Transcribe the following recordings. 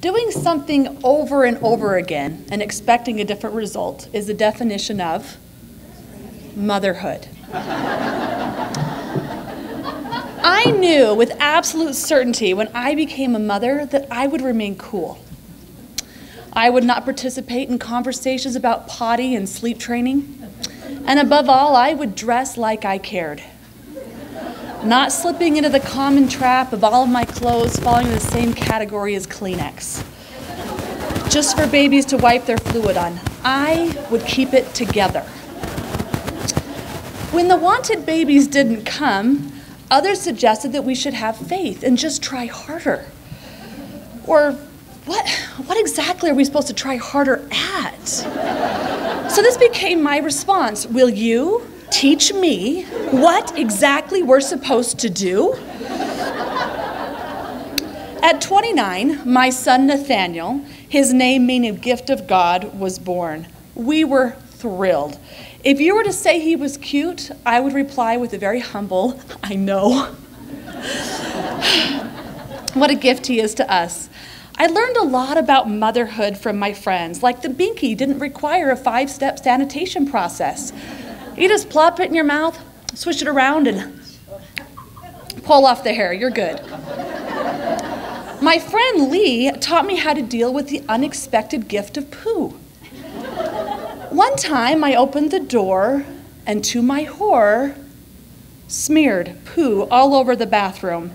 Doing something over and over again and expecting a different result is the definition of motherhood. I knew with absolute certainty when I became a mother that I would remain cool. I would not participate in conversations about potty and sleep training. And above all, I would dress like I cared. Not slipping into the common trap of all of my clothes falling in the same category as Kleenex. Just for babies to wipe their fluid on. I would keep it together. When the wanted babies didn't come, others suggested that we should have faith and just try harder. Or what exactly are we supposed to try harder at? So this became my response. Will you teach me what exactly we're supposed to do? At 29, my son Nathaniel, his name meaning gift of God, was born. We were thrilled. If you were to say he was cute, I would reply with a very humble, I know. What a gift he is to us. I learned a lot about motherhood from my friends, like the binky didn't require a 5-step sanitation process. You just plop it in your mouth, swish it around, and pull off the hair. You're good. My friend Lee taught me how to deal with the unexpected gift of poo. One time I opened the door and to my horror, smeared poo all over the bathroom.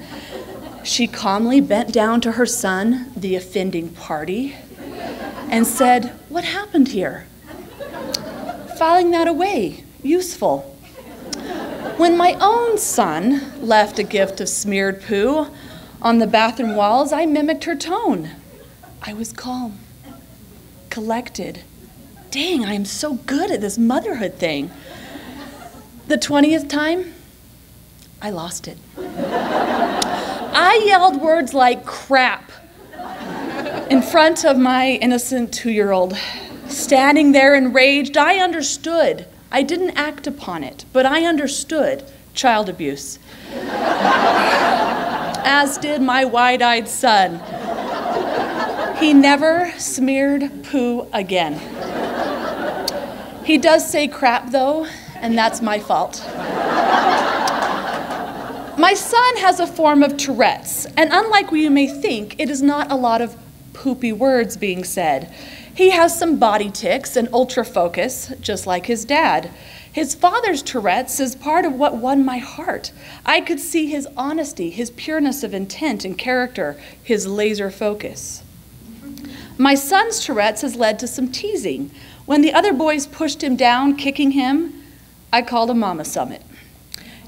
She calmly bent down to her son, the offending party, and said, "What happened here?" Filing that away, useful. When my own son left a gift of smeared poo on the bathroom walls, I mimicked her tone. I was calm, collected. Dang, I am so good at this motherhood thing. The 20th time, I lost it. I yelled words like crap in front of my innocent 2-year-old. Standing there enraged, I understood. I didn't act upon it, but I understood child abuse. As did my wide-eyed son. He never smeared poo again. He does say crap, though, and that's my fault. My son has a form of Tourette's, and unlike what you may think, it is not a lot of poopy words being said. He has some body tics and ultra focus, just like his dad. His father's Tourette's is part of what won my heart. I could see his honesty, his pureness of intent and character, his laser focus. My son's Tourette's has led to some teasing. When the other boys pushed him down, kicking him, I called a mama summit.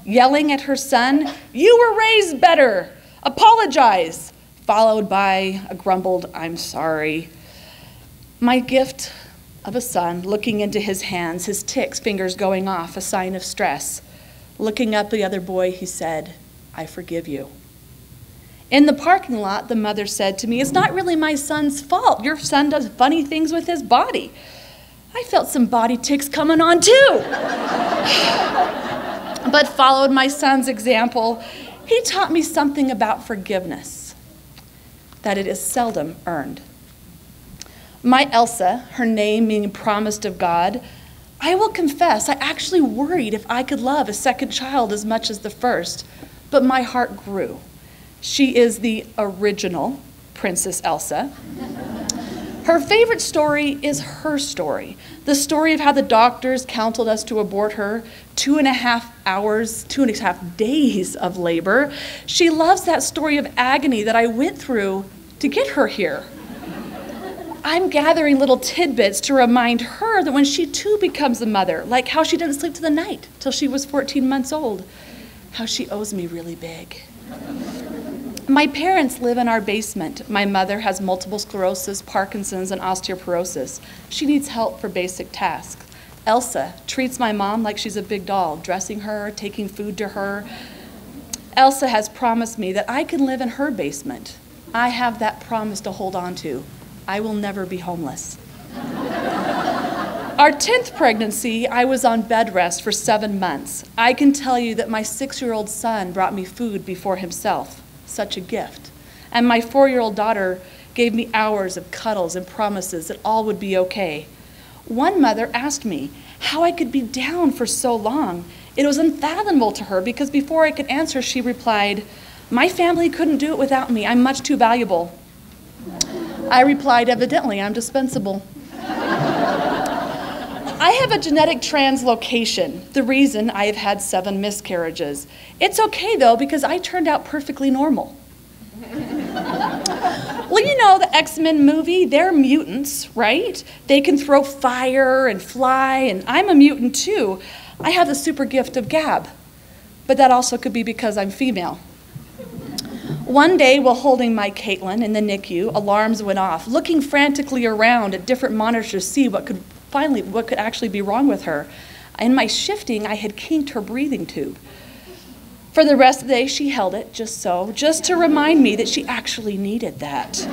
Yelling at her son, "You were raised better, apologize," followed by a grumbled, "I'm sorry." My gift of a son, looking into his hands, his tics, fingers going off, a sign of stress. Looking up the other boy, he said, "I forgive you." In the parking lot, the mother said to me, "It's not really my son's fault. Your son does funny things with his body." I felt some body tics coming on too. But followed my son's example. He taught me something about forgiveness, that it is seldom earned. My Elsa, her name meaning promised of God, I will confess, I actually worried if I could love a second child as much as the first, but my heart grew. She is the original Princess Elsa. Her favorite story is her story, the story of how the doctors counseled us to abort her, 2.5 days of labor. She loves that story of agony that I went through to get her here. I'm gathering little tidbits to remind her that when she too becomes a mother, like how she didn't sleep through the night till she was 14 months old, how she owes me really big. My parents live in our basement. My mother has multiple sclerosis, Parkinson's, and osteoporosis. She needs help for basic tasks. Elsa treats my mom like she's a big doll, dressing her, taking food to her. Elsa has promised me that I can live in her basement. I have that promise to hold on to. I will never be homeless. Our 10th pregnancy, I was on bed rest for 7 months. I can tell you that my 6-year-old son brought me food before himself. Such a gift. And my 4-year-old daughter gave me hours of cuddles and promises that all would be okay. One mother asked me how I could be down for so long. It was unfathomable to her because before I could answer, she replied, "My family couldn't do it without me. I'm much too valuable." I replied, "Evidently, I'm dispensable." I have a genetic translocation, the reason I have had 7 miscarriages. It's okay though, because I turned out perfectly normal. Well, you know the X-Men movie, they're mutants, right? They can throw fire and fly, and I'm a mutant too. I have the super gift of gab, but that also could be because I'm female. One day, while holding my Caitlin in the NICU, alarms went off, looking frantically around at different monitors to see what could actually be wrong with her. In my shifting, I had kinked her breathing tube. For the rest of the day, she held it, just to remind me that she actually needed that.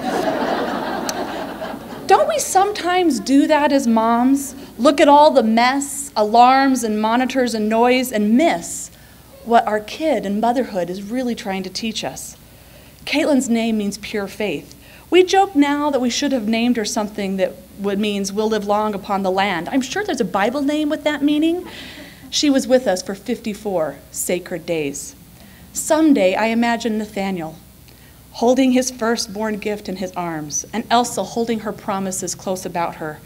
Don't we sometimes do that as moms? Look at all the mess, alarms and monitors and noise, and miss what our kid and motherhood is really trying to teach us. Caitlin's name means pure faith. We joke now that we should have named her something that means we'll live long upon the land. I'm sure there's a Bible name with that meaning. She was with us for 54 sacred days. Someday, I imagine Nathaniel holding his firstborn gift in his arms, and Elsa holding her promises close about her.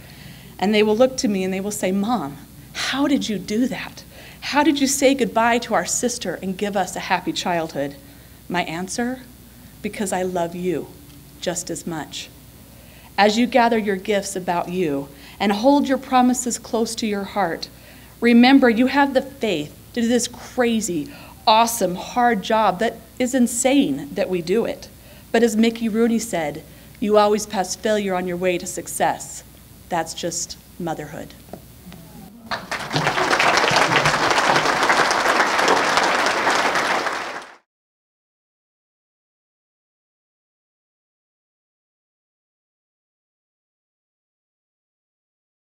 And they will look to me and they will say, "Mom, how did you do that? How did you say goodbye to our sister and give us a happy childhood?" My answer, because I love you just as much. As you gather your gifts about you and hold your promises close to your heart, remember you have the faith to do this crazy, awesome, hard job that is insane that we do it. But as Mickey Rooney said, you always pass failure on your way to success. That's just motherhood.